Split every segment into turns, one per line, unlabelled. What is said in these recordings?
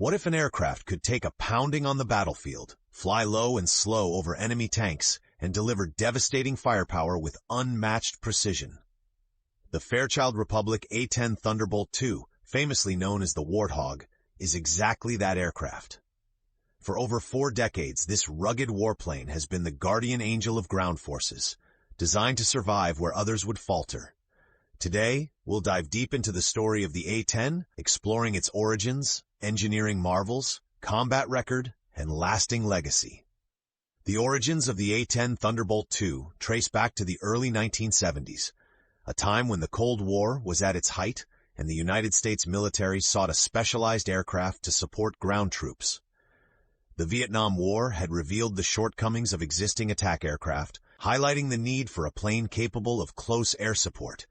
What if an aircraft could take a pounding on the battlefield, fly low and slow over enemy tanks, and deliver devastating firepower with unmatched precision? The Fairchild Republic A-10 Thunderbolt II, famously known as the Warthog, is exactly that aircraft. For over 4 decades, this rugged warplane has been the guardian angel of ground forces, designed to survive where others would falter. Today, we'll dive deep into the story of the A-10, exploring its origins, engineering marvels, combat record, and lasting legacy. The origins of the A-10 Thunderbolt II trace back to the early 1970s, a time when the Cold War was at its height and the United States military sought a specialized aircraft to support ground troops. The Vietnam War had revealed the shortcomings of existing attack aircraft, highlighting the need for a plane capable of close air support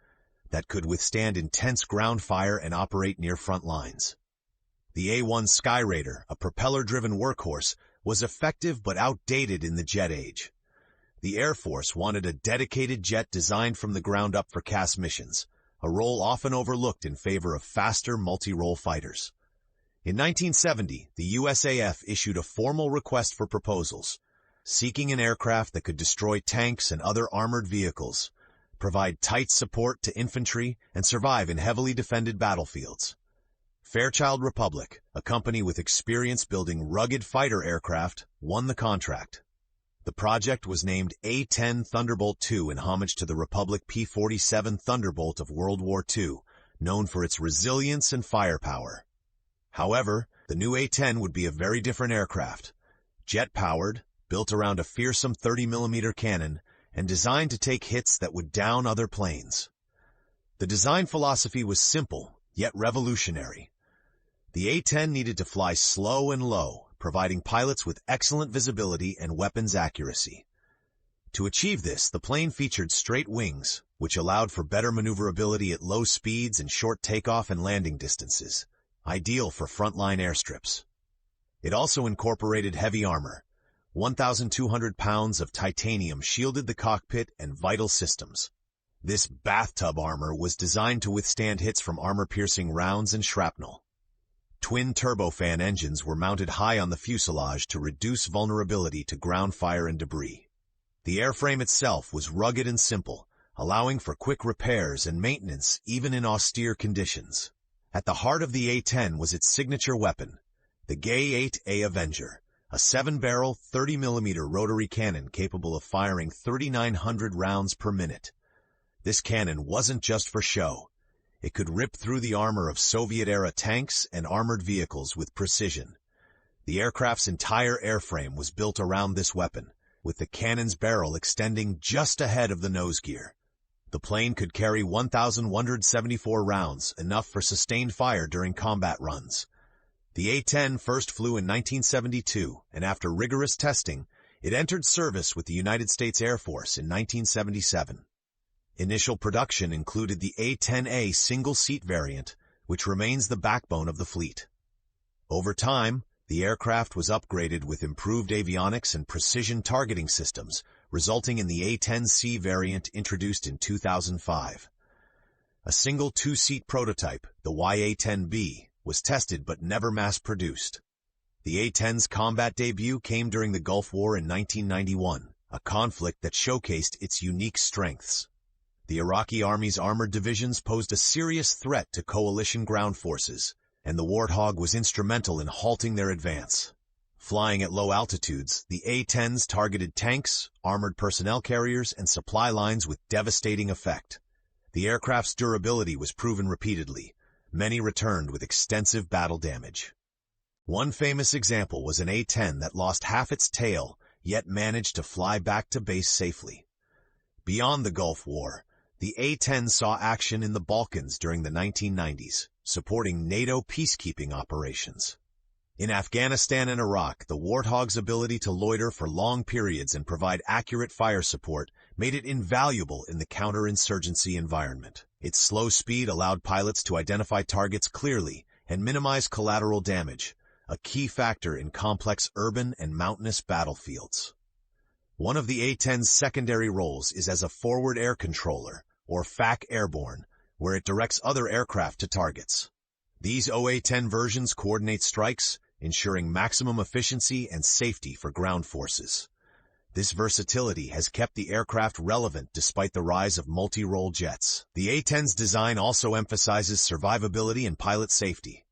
that could withstand intense ground fire and operate near front lines. The A-1 Skyraider, a propeller-driven workhorse, was effective but outdated in the jet age. The Air Force wanted a dedicated jet designed from the ground up for CAS missions, a role often overlooked in favor of faster multi-role fighters. In 1970, the USAF issued a formal request for proposals, seeking an aircraft that could destroy tanks and other armored vehicles, provide tight support to infantry, and survive in heavily defended battlefields. Fairchild Republic, a company with experience building rugged fighter aircraft, won the contract. The project was named A-10 Thunderbolt II in homage to the Republic P-47 Thunderbolt of World War II, known for its resilience and firepower. However, the new A-10 would be a very different aircraft. Jet-powered, built around a fearsome 30mm cannon, and designed to take hits that would down other planes. The design philosophy was simple, yet revolutionary. The A-10 needed to fly slow and low, providing pilots with excellent visibility and weapons accuracy. To achieve this, the plane featured straight wings, which allowed for better maneuverability at low speeds and short takeoff and landing distances, ideal for frontline airstrips. It also incorporated heavy armor. 1,200 pounds of titanium shielded the cockpit and vital systems. This bathtub armor was designed to withstand hits from armor-piercing rounds and shrapnel. Twin turbofan engines were mounted high on the fuselage to reduce vulnerability to ground fire and debris. The airframe itself was rugged and simple, allowing for quick repairs and maintenance even in austere conditions. At the heart of the A-10 was its signature weapon, the GAU-8 Avenger, a 7-barrel, 30mm rotary cannon capable of firing 3,900 rounds per minute. This cannon wasn't just for show. It could rip through the armor of Soviet-era tanks and armored vehicles with precision. The aircraft's entire airframe was built around this weapon, with the cannon's barrel extending just ahead of the nose gear. The plane could carry 1,174 rounds, enough for sustained fire during combat runs. The A-10 first flew in 1972, and after rigorous testing, it entered service with the United States Air Force in 1977. Initial production included the A-10A single-seat variant, which remains the backbone of the fleet. Over time, the aircraft was upgraded with improved avionics and precision targeting systems, resulting in the A-10C variant introduced in 2005. A single 2-seat prototype, the YA-10B, was tested but never mass-produced. The A-10's combat debut came during the Gulf War in 1991, a conflict that showcased its unique strengths. The Iraqi Army's armored divisions posed a serious threat to coalition ground forces, and the Warthog was instrumental in halting their advance. Flying at low altitudes, the A-10s targeted tanks, armored personnel carriers, and supply lines with devastating effect. The aircraft's durability was proven repeatedly. Many returned with extensive battle damage. One famous example was an A-10 that lost half its tail, yet managed to fly back to base safely. Beyond the Gulf War, the A-10 saw action in the Balkans during the 1990s, supporting NATO peacekeeping operations. In Afghanistan and Iraq, the Warthog's ability to loiter for long periods and provide accurate fire support made it invaluable in the counterinsurgency environment. Its slow speed allowed pilots to identify targets clearly and minimize collateral damage, a key factor in complex urban and mountainous battlefields. One of the A-10's secondary roles is as a forward air controller, or FAC airborne, where it directs other aircraft to targets. These OA-10 versions coordinate strikes, ensuring maximum efficiency and safety for ground forces. This versatility has kept the aircraft relevant despite the rise of multi-role jets. The A-10's design also emphasizes survivability and pilot safety.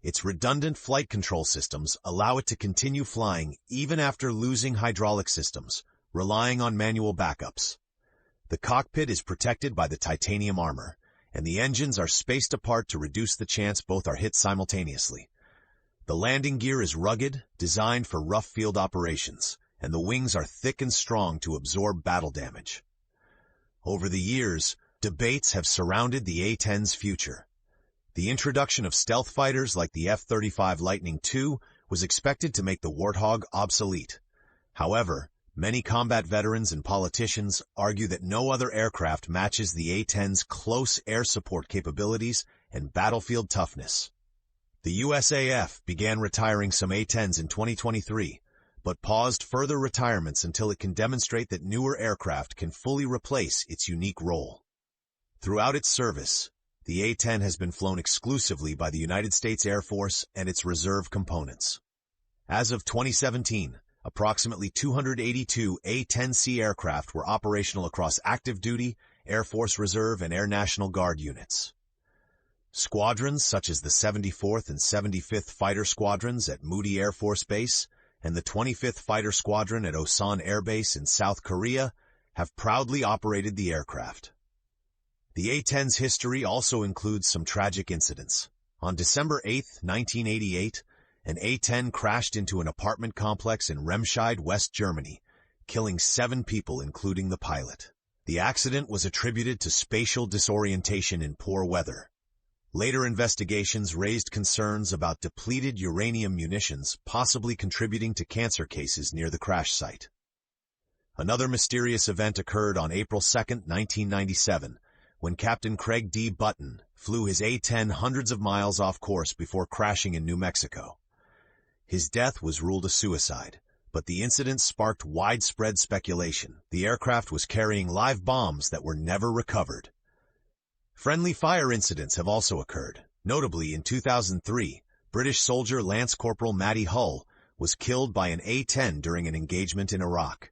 Its redundant flight control systems allow it to continue flying even after losing hydraulic systems, relying on manual backups. The cockpit is protected by the titanium armor, and the engines are spaced apart to reduce the chance both are hit simultaneously. The landing gear is rugged, designed for rough field operations, and the wings are thick and strong to absorb battle damage. Over the years, debates have surrounded the A-10's future. The introduction of stealth fighters like the F-35 Lightning II was expected to make the Warthog obsolete. However, many combat veterans and politicians argue that no other aircraft matches the A-10's close air support capabilities and battlefield toughness. The USAF began retiring some A-10s in 2023, but paused further retirements until it can demonstrate that newer aircraft can fully replace its unique role. Throughout its service, the A-10 has been flown exclusively by the United States Air Force and its reserve components. As of 2017, approximately 282 A-10C aircraft were operational across active duty, Air Force Reserve, and Air National Guard units. Squadrons such as the 74th and 75th Fighter Squadrons at Moody Air Force Base and the 25th Fighter Squadron at Osan Air Base in South Korea have proudly operated the aircraft. The A-10's history also includes some tragic incidents. On December 8, 1988, an A-10 crashed into an apartment complex in Remscheid, West Germany, killing 7 people including the pilot. The accident was attributed to spatial disorientation in poor weather. Later investigations raised concerns about depleted uranium munitions possibly contributing to cancer cases near the crash site. Another mysterious event occurred on April 2, 1997, when Captain Craig D. Button flew his A-10 hundreds of miles off course before crashing in New Mexico. His death was ruled a suicide, but the incident sparked widespread speculation. The aircraft was carrying live bombs that were never recovered. Friendly fire incidents have also occurred. Notably, in 2003, British soldier Lance Corporal Matty Hull was killed by an A-10 during an engagement in Iraq.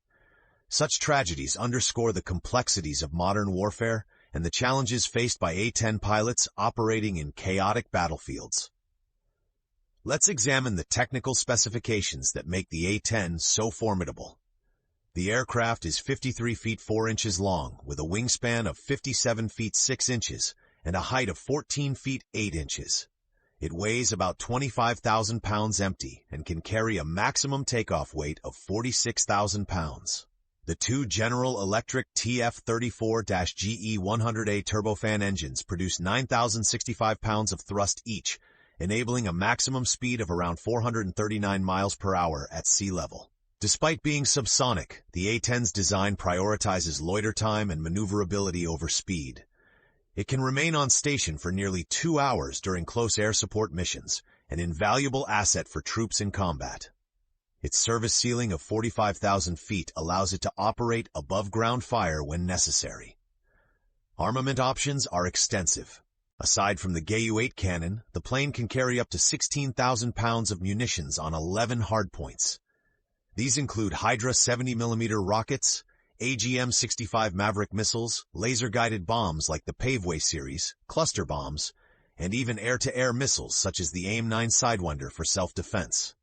Such tragedies underscore the complexities of modern warfare and the challenges faced by A-10 pilots operating in chaotic battlefields. Let's examine the technical specifications that make the A-10 so formidable. The aircraft is 53 feet 4 inches long, with a wingspan of 57 feet 6 inches and a height of 14 feet 8 inches. It weighs about 25,000 pounds empty and can carry a maximum takeoff weight of 46,000 pounds. The two General Electric TF34-GE100A turbofan engines produce 9,065 pounds of thrust each, enabling a maximum speed of around 439 miles per hour at sea level. Despite being subsonic, the A-10's design prioritizes loiter time and maneuverability over speed. It can remain on station for nearly 2 hours during close air support missions, an invaluable asset for troops in combat. Its service ceiling of 45,000 feet allows it to operate above ground fire when necessary. Armament options are extensive. Aside from the GAU-8 cannon, the plane can carry up to 16,000 pounds of munitions on 11 hardpoints. These include Hydra 70mm rockets, AGM-65 Maverick missiles, laser-guided bombs like the Paveway series, cluster bombs, and even air-to-air missiles such as the AIM-9 Sidewinder for self-defense.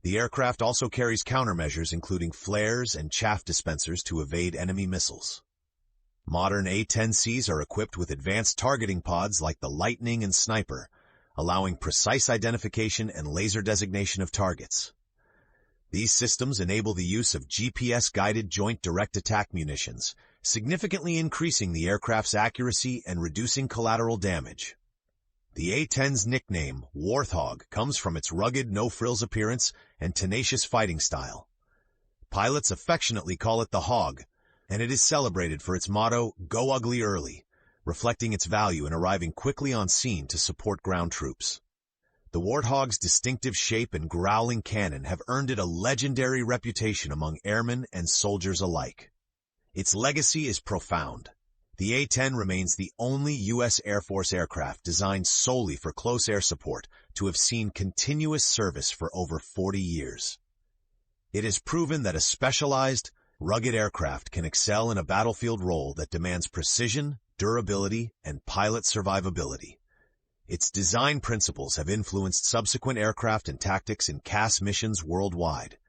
The aircraft also carries countermeasures including flares and chaff dispensers to evade enemy missiles. Modern A-10Cs are equipped with advanced targeting pods like the Lightning and Sniper, allowing precise identification and laser designation of targets. These systems enable the use of GPS-guided joint direct attack munitions, significantly increasing the aircraft's accuracy and reducing collateral damage. The A-10's nickname, Warthog, comes from its rugged, no-frills appearance and tenacious fighting style. Pilots affectionately call it the Hog, and it is celebrated for its motto, "Go ugly early," reflecting its value in arriving quickly on scene to support ground troops. The Warthog's distinctive shape and growling cannon have earned it a legendary reputation among airmen and soldiers alike. Its legacy is profound. The A-10 remains the only U.S. Air Force aircraft designed solely for close air support to have seen continuous service for over 40 years. It has proven that a specialized, rugged aircraft can excel in a battlefield role that demands precision, durability, and pilot survivability. Its design principles have influenced subsequent aircraft and tactics in CAS missions worldwide.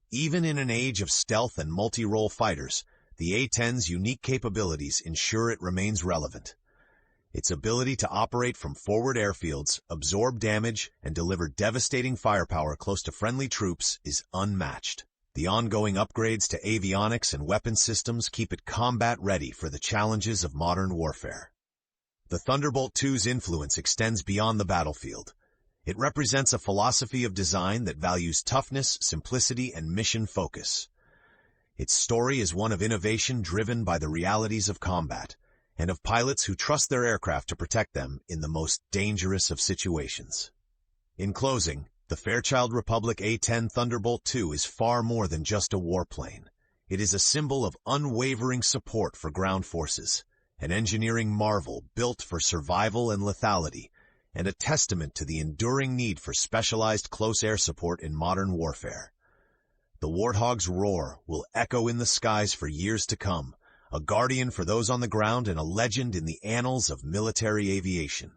Even in an age of stealth and multi-role fighters, the A-10's unique capabilities ensure it remains relevant. Its ability to operate from forward airfields, absorb damage, and deliver devastating firepower close to friendly troops is unmatched. The ongoing upgrades to avionics and weapon systems keep it combat-ready for the challenges of modern warfare. The Thunderbolt II's influence extends beyond the battlefield. It represents a philosophy of design that values toughness, simplicity, and mission focus. Its story is one of innovation driven by the realities of combat, and of pilots who trust their aircraft to protect them in the most dangerous of situations. In closing, the Fairchild Republic A-10 Thunderbolt II is far more than just a warplane. It is a symbol of unwavering support for ground forces, an engineering marvel built for survival and lethality, and a testament to the enduring need for specialized close air support in modern warfare. The Warthog's roar will echo in the skies for years to come, a guardian for those on the ground and a legend in the annals of military aviation.